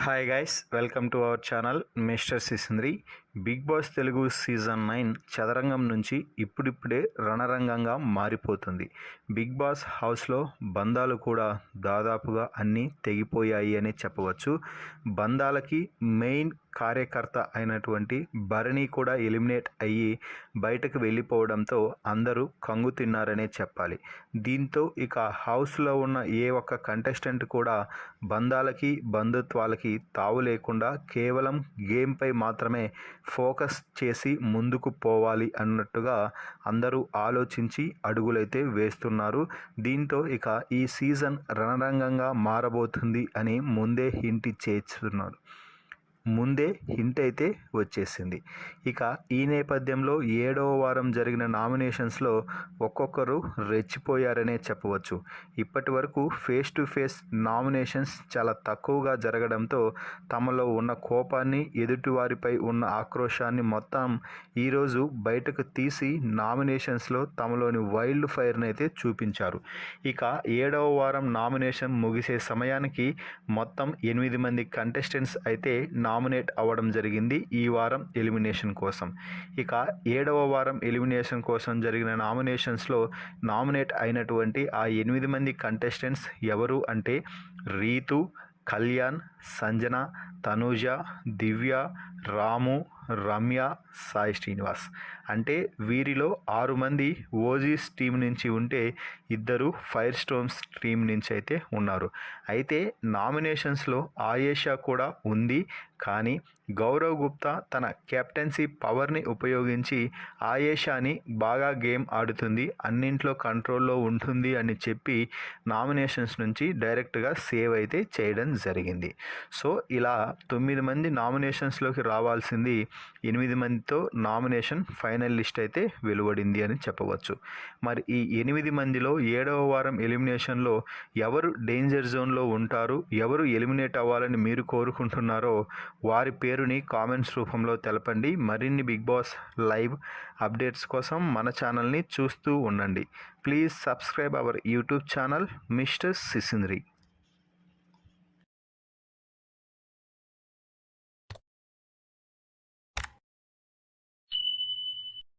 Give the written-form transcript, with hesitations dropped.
Hi guys, welcome to our channel mister Sisindri. Big boss Telugu season 9 చదరంగం నుంచి ఇప్పుడిప్పుడే రణరంగంగా మారిపోతుంది. బిగ్ బాస్ హౌస్లో బంధాలు కూడా దాదాపుగా అన్నీ తెగిపోయాయి అని చెప్పవచ్చు. బంధాలకి మెయిన్ కార్యకర్త అయినటువంటి భరణి కూడా ఎలిమినేట్ అయ్యి బయటకు వెళ్ళిపోవడంతో అందరూ కంగు తిన్నారనే చెప్పాలి. దీంతో ఇక హౌస్లో ఉన్న ఏ ఒక్క కంటెస్టెంట్ కూడా బంధాలకి బంధుత్వాలకి తావు లేకుండా కేవలం గేమ్పై మాత్రమే ఫోకస్ చేసి ముందుకు పోవాలి అన్నట్టుగా అందరూ ఆలోచించి అడుగులైతే వేస్తున్నారు. దీంతో ఇక ఈ సీజన్ రణరంగంగా మారబోతుంది అని ముందే హింట్ ఇచ్చేస్తున్నారు. ముందే హింట్ అయితే వచ్చేసింది. ఇక ఈ నేపథ్యంలో 7వ వారం జరిగిన నామినేషన్స్లో ఒక్కొక్కరు రెచ్చిపోయారనే చెప్పవచ్చు. ఇప్పటి వరకు ఫేస్ టు ఫేస్ నామినేషన్స్ చాలా తక్కువగా జరగడంతో తమలో ఉన్న కోపాన్ని, ఎదుటివారిపై ఉన్న ఆక్రోశాన్ని మొత్తం ఈరోజు బయటకు తీసి నామినేషన్స్లో తమలోని వైల్డ్ ఫైర్ని అయితే చూపించారు. ఇక 7వ వారం నామినేషన్ ముగిసే సమయానికి మొత్తం 8 మంది కంటెస్టెంట్స్ అయితే నామినేట్ అవ్వడం జరిగింది ఈ వారం ఎలిమినేషన్ కోసం. ఇక 7వ వారం ఎలిమినేషన్ కోసం జరిగిన నామినేషన్స్లో నామినేట్ అయినటువంటి ఆ 8 మంది కంటెస్టెంట్స్ ఎవరు అంటే రీతు, కళ్యాణ్, సంజన, తనూజ, దివ్య, రాము, రమ్య, సాయి శ్రీనివాస్. అంటే వీరిలో 6 మంది ఓజీస్ టీం నుంచి ఉంటే 2 ఫైర్ స్టోన్స్ టీం నుంచి అయితే ఉన్నారు. అయితే నామినేషన్స్లో ఆయేషా కూడా ఉంది. కానీ గౌరవ్ గుప్తా తన కెప్టెన్సీ పవర్ని ఉపయోగించి ఆయేషాని బాగా గేమ్ ఆడుతుంది, అన్నింట్లో కంట్రోల్లో ఉంటుంది అని చెప్పి నామినేషన్స్ నుంచి డైరెక్ట్గా సేవ్ అయితే చేయడం జరిగింది. సో ఇలా 9 మంది నామినేషన్స్లోకి రావాల్సింది 8 మందితో నామినేషన్ ఫైనల్ లిస్ట్ అయితే వెలువడింది అని చెప్పవచ్చు. మరి ఈ 8 మందిలో 7వ వారం ఎలిమినేషన్లో ఎవరు డేంజర్ జోన్లో ఉంటారు, ఎవరు ఎలిమినేట్ అవ్వాలని మీరు కోరుకుంటున్నారో వారి పేరుని కామెంట్స్ రూపంలో తెలపండి. మరిన్ని బిగ్ బాస్ లైవ్ అప్డేట్స్ కోసం మన ఛానల్ని చూస్తూ ఉండండి. Please subscribe our YouTube channel mister సిసింద్రి.